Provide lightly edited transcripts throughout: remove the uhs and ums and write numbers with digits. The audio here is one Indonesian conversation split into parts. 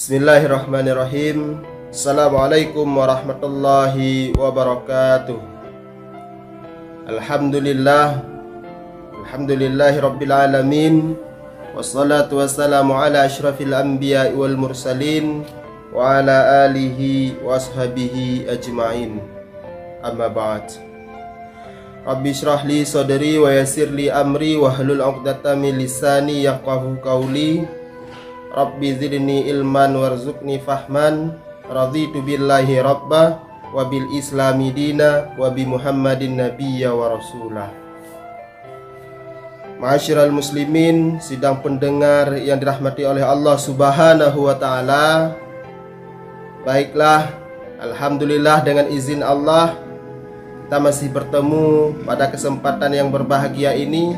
Bismillahirrahmanirrahim. Assalamualaikum warahmatullahi wabarakatuh. Alhamdulillahi rabbil alamin. Wassalatu wassalamu ala asyrafil anbiya wal mursalin wa ala alihi wa ashabihi ajma'in. Amma ba'd. Rabbi syrah li sadri wa yassir li amri wa hlul 'uqdatam min lisani yafqahu qawli. Rabbi zidni ilman warzuqni fahman. Raditu billahi rabba wa bil islami dina wa bi muhammadin nabiyya wa rasulah. Ma'asyiral muslimin, sidang pendengar yang dirahmati oleh Allah subhanahu wa ta'ala. Baiklah, alhamdulillah dengan izin Allah kita masih bertemu pada kesempatan yang berbahagia ini,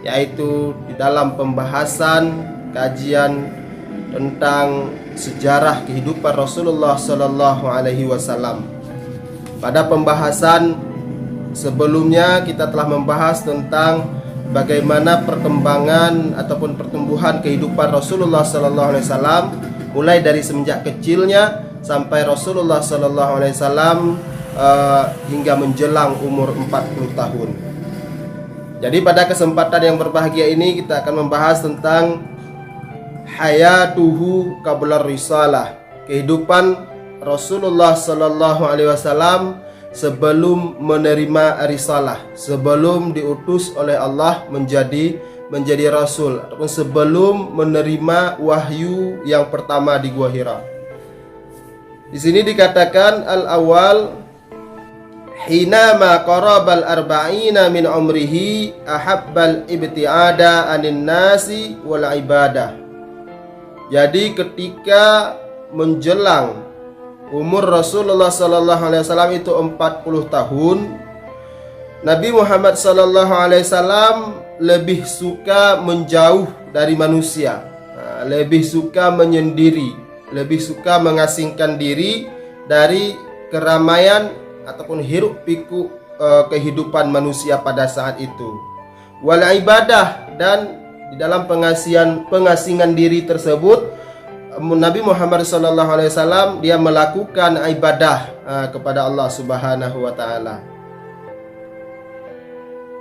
yaitu di dalam pembahasan kajian tentang sejarah kehidupan Rasulullah Sallallahu Alaihi Wasallam. Pada pembahasan sebelumnya kita telah membahas tentang bagaimana perkembangan ataupun pertumbuhan kehidupan Rasulullah Sallallahu Alaihi Wasallam, mulai dari semenjak kecilnya sampai Rasulullah Sallallahu Alaihi Wasallam hingga menjelang umur 40 tahun. Jadi pada kesempatan yang berbahagia ini kita akan membahas tentang hayatuhu qabla risalah, kehidupan Rasulullah Sallallahu Alaihi Wasallam sebelum menerima risalah, sebelum diutus oleh Allah menjadi rasul, ataupun sebelum menerima wahyu yang pertama di Gua Hira. Di sini dikatakan al-awwal hinama qarabal arba'ina min umrihi ahabbal ibtiada anin nasi wal ibadah. Jadi ketika menjelang umur Rasulullah Sallallahu Alaihi Wasallam itu 40 tahun, Nabi Muhammad Sallallahu Alaihi Wasallam lebih suka menjauh dari manusia, lebih suka menyendiri, lebih suka mengasingkan diri dari keramaian ataupun hiruk pikuk kehidupan manusia pada saat itu. Wal ibadah, dan di dalam pengasingan diri tersebut Nabi Muhammad SAW dia melakukan ibadah kepada Allah Subhanahu wa taala.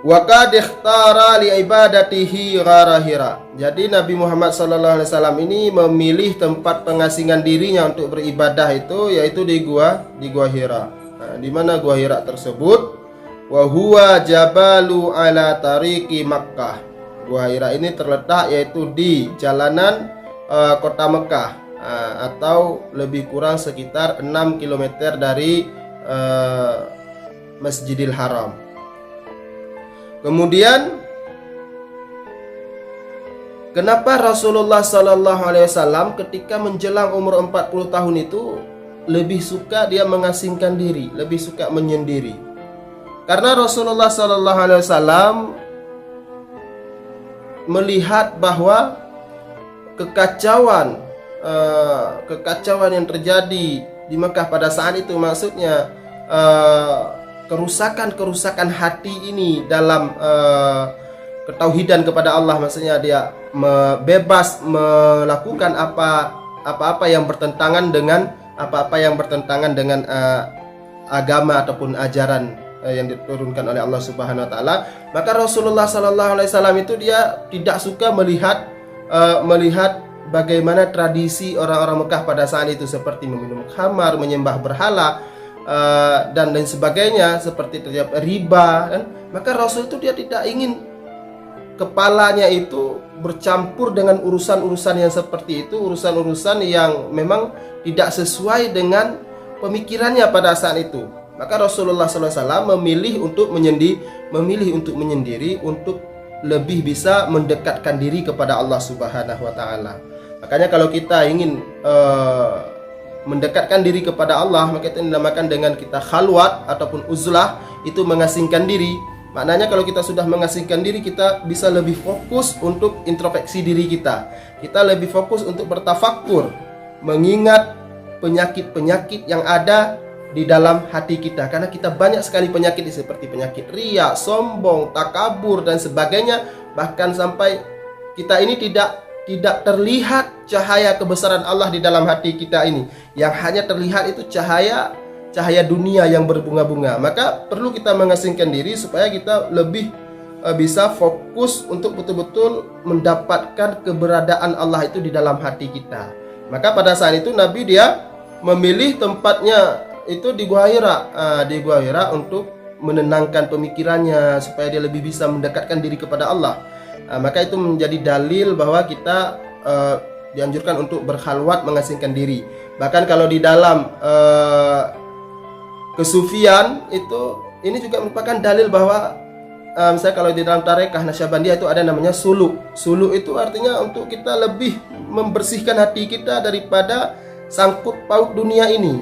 Wa qad ikhtara li ibadatihi ghara Hira. Jadi Nabi Muhammad SAW ini memilih tempat pengasingan dirinya untuk beribadah itu yaitu di gua Hira. Di mana Gua Hira tersebut? Wa huwa jabalu ala tariqi Makkah. Gua Hira ini terletak yaitu di jalanan kota Mekah, atau lebih kurang sekitar 6 km dari Masjidil Haram. Kemudian kenapa Rasulullah Sallallahu Alaihi Wasallam ketika menjelang umur 40 tahun itu lebih suka dia mengasingkan diri, lebih suka menyendiri? Karena Rasulullah Sallallahu Alaihi Wasallam melihat bahwa kekacauan yang terjadi di Mekah pada saat itu, maksudnya kerusakan hati ini dalam ketauhidan kepada Allah, maksudnya dia bebas melakukan apa-apa yang bertentangan dengan agama ataupun ajaran yang diturunkan oleh Allah Subhanahu wa taala. Maka Rasulullah Sallallahu Alaihi Wasallam itu dia tidak suka melihat bagaimana tradisi orang-orang Mekah pada saat itu, seperti meminum khamar, menyembah berhala, dan lain sebagainya, seperti terjadi riba kan? Maka Rasul itu dia tidak ingin kepalanya itu bercampur dengan urusan-urusan yang seperti itu, urusan-urusan yang memang tidak sesuai dengan pemikirannya pada saat itu. Maka Rasulullah SAW memilih untuk menyendiri, untuk lebih bisa mendekatkan diri kepada Allah Subhanahu wa taala. Makanya kalau kita ingin mendekatkan diri kepada Allah, maka itu dinamakan dengan kita khalwat ataupun uzlah, itu mengasingkan diri. Maknanya kalau kita sudah mengasingkan diri, kita bisa lebih fokus untuk introspeksi diri kita. Kita lebih fokus untuk bertafakkur, mengingat penyakit-penyakit yang ada di dalam hati kita, karena kita banyak sekali penyakit seperti penyakit riya, sombong, takabur dan sebagainya. Bahkan sampai kita ini tidak tidak terlihat cahaya kebesaran Allah di dalam hati kita ini. Yang hanya terlihat itu cahaya dunia yang berbunga-bunga. Maka perlu kita mengasingkan diri supaya kita lebih bisa fokus untuk betul-betul mendapatkan keberadaan Allah itu di dalam hati kita. Maka pada saat itu Nabi dia memilih tempatnya itu di Gua Hira untuk menenangkan pemikirannya supaya dia lebih bisa mendekatkan diri kepada Allah. Maka itu menjadi dalil bahwa kita dianjurkan untuk berkhalwat mengasingkan diri. Bahkan kalau di dalam kesufian itu ini juga merupakan dalil bahwa misalnya kalau di dalam tarekah Nasyabandiyah itu ada namanya suluk. Suluk itu artinya untuk kita lebih membersihkan hati kita daripada sangkut paut dunia ini.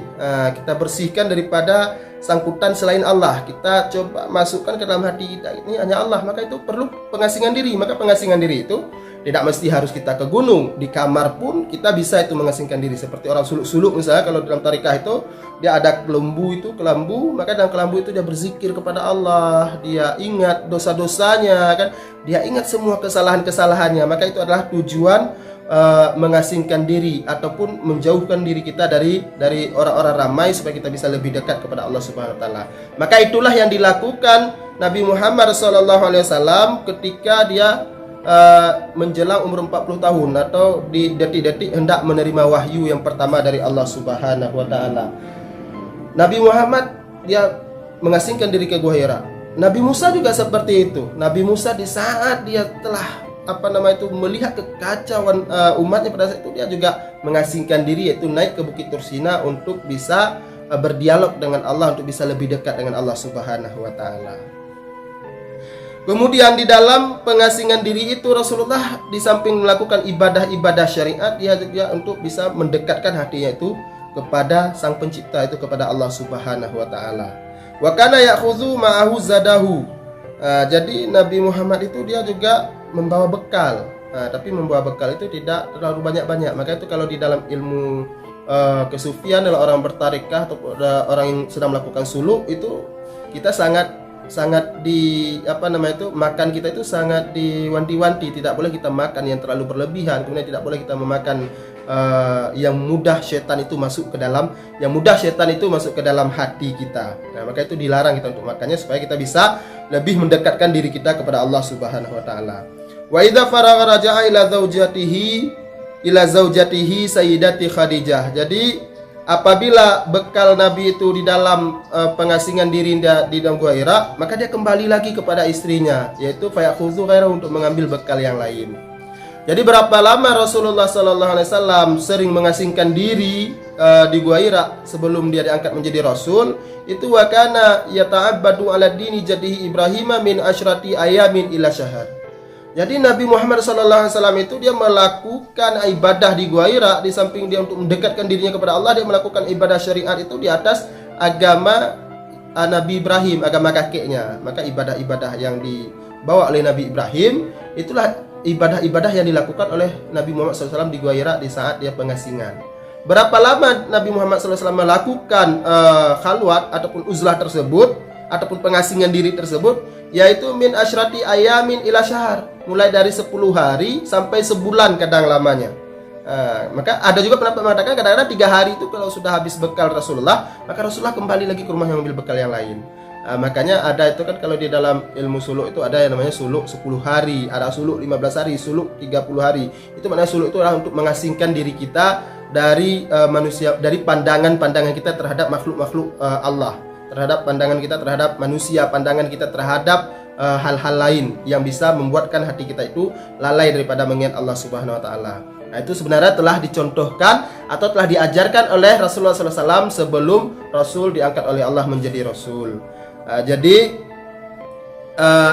Kita bersihkan daripada sangkutan selain Allah. Kita coba masukkan ke dalam hati kita ini hanya Allah. Maka itu perlu pengasingan diri. Maka pengasingan diri itu tidak mesti harus kita ke gunung. Di kamar pun kita bisa itu mengasingkan diri. Seperti orang suluk-suluk misalnya kalau dalam tarikah itu dia ada kelambu, maka dalam kelambu itu dia berzikir kepada Allah. Dia ingat dosa-dosanya kan. Dia ingat semua kesalahan-kesalahannya. Maka itu adalah tujuan mengasingkan diri ataupun menjauhkan diri kita dari orang-orang ramai supaya kita bisa lebih dekat kepada Allah Subhanahu wa taala. Maka itulah yang dilakukan Nabi Muhammad SAW ketika dia menjelang umur 40 tahun atau di detik-detik hendak menerima wahyu yang pertama dari Allah Subhanahu wa taala. Nabi Muhammad dia mengasingkan diri ke Gua Hira. Nabi Musa juga seperti itu. Nabi Musa di saat dia telah melihat kekacauan umatnya pada saat itu dia juga mengasingkan diri, yaitu naik ke Bukit Tursina untuk bisa berdialog dengan Allah, untuk bisa lebih dekat dengan Allah Subhanahu wa taala. Kemudian di dalam pengasingan diri itu Rasulullah di samping melakukan ibadah-ibadah syariat, dia juga untuk bisa mendekatkan hatinya itu kepada Sang Pencipta, itu kepada Allah Subhanahu wa taala. Wa kana ya'khudhu ma'ahu zadahu. Jadi Nabi Muhammad itu dia juga membawa bekal, tapi membawa bekal itu tidak terlalu banyak-banyak. Maka itu kalau di dalam ilmu kesufian adalah orang bertarikah atau orang yang sedang melakukan suluk itu kita sangat makan kita itu sangat diwanti-wanti. Tidak boleh kita makan yang terlalu berlebihan, kemudian tidak boleh kita memakan yang mudah syaitan itu masuk ke dalam hati kita. Nah, maka itu dilarang kita untuk makannya supaya kita bisa lebih mendekatkan diri kita kepada Allah Subhanahu wa taala. Wa idza faragha raja'a ila zaujatihi sayyidati Khadijah. Jadi apabila bekal Nabi itu di dalam pengasingan diri di dalam Gua Hira, maka dia kembali lagi kepada istrinya, yaitu fayakhudhu ghairahu, untuk mengambil bekal yang lain. Jadi berapa lama Rasulullah SAW sering mengasingkan diri di Gua Hira sebelum dia diangkat menjadi Rasul? Itu wa kana yata'abbadu ala dini jadihi Ibrahim min asyrati ayamin ila syahar. Jadi Nabi Muhammad SAW itu dia melakukan ibadah di Gua Hira, di samping dia untuk mendekatkan dirinya kepada Allah, dia melakukan ibadah syariat itu di atas agama Nabi Ibrahim, agama kakeknya. Maka ibadah-ibadah yang dibawa oleh Nabi Ibrahim itulah ibadah-ibadah yang dilakukan oleh Nabi Muhammad SAW di Gua Hira di saat dia pengasingan. Berapa lama Nabi Muhammad SAW melakukan khalwat ataupun uzlah tersebut ataupun pengasingan diri tersebut, yaitu min asyrati ayamin ila syahar, mulai dari 10 hari sampai sebulan kadang lamanya. Maka ada juga pendapat mengatakan kadang-kadang 3 hari itu kalau sudah habis bekal Rasulullah, maka Rasulullah kembali lagi ke rumah yang mengambil bekal yang lain. Makanya ada itu kan kalau di dalam ilmu suluk itu ada yang namanya suluk 10 hari, ada suluk 15 hari, suluk 30 hari. Itu maknanya suluk itu adalah untuk mengasingkan diri kita dari manusia, dari pandangan-pandangan kita terhadap makhluk-makhluk Allah, terhadap pandangan kita terhadap manusia, pandangan kita terhadap hal-hal lain yang bisa membuatkan hati kita itu lalai daripada mengingat Allah Subhanahu wa taala. Nah, itu sebenarnya telah dicontohkan atau telah diajarkan oleh Rasulullah SAW sebelum Rasul diangkat oleh Allah menjadi Rasul. Jadi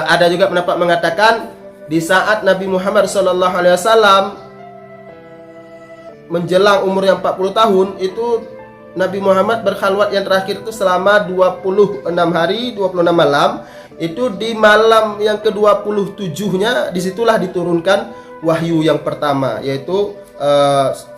ada juga pendapat mengatakan di saat Nabi Muhammad SAW menjelang umur yang 40 tahun itu Nabi Muhammad berkhalwat yang terakhir itu selama 26 hari 26 malam. Itu di malam yang ke-27-nya disitulah diturunkan wahyu yang pertama, yaitu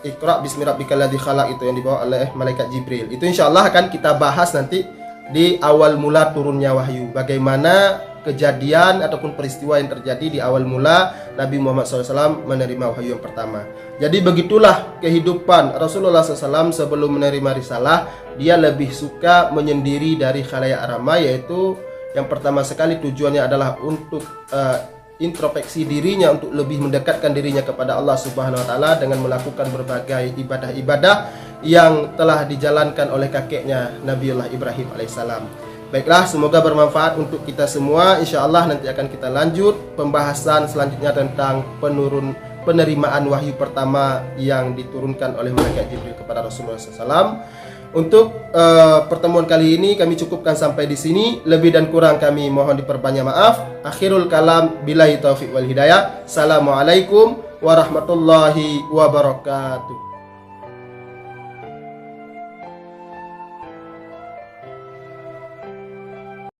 Iqra bismi rabbikal ladzi khalaq, itu yang dibawa oleh malaikat Jibril. Itu insyaallah akan kita bahas nanti di awal mula turunnya wahyu, bagaimana kejadian ataupun peristiwa yang terjadi di awal mula Nabi Muhammad SAW menerima wahyu yang pertama. Jadi begitulah kehidupan Rasulullah SAW sebelum menerima risalah. Dia lebih suka menyendiri dari khalayak ramai, yaitu yang pertama sekali tujuannya adalah untuk introspeksi dirinya, untuk lebih mendekatkan dirinya kepada Allah Subhanahu wa taala dengan melakukan berbagai ibadah-ibadah yang telah dijalankan oleh kakeknya Nabiullah Ibrahim alaihissalam. Baiklah, semoga bermanfaat untuk kita semua. Insyaallah nanti akan kita lanjut pembahasan selanjutnya tentang penerimaan wahyu pertama yang diturunkan oleh malaikat Jibril kepada Rasulullah SAW. Untuk pertemuan kali ini kami cukupkan sampai di sini. Lebih dan kurang kami mohon diperbanyak maaf. Akhirul kalam, billahi taufiq wal hidayah. Assalamualaikum warahmatullahi wabarakatuh.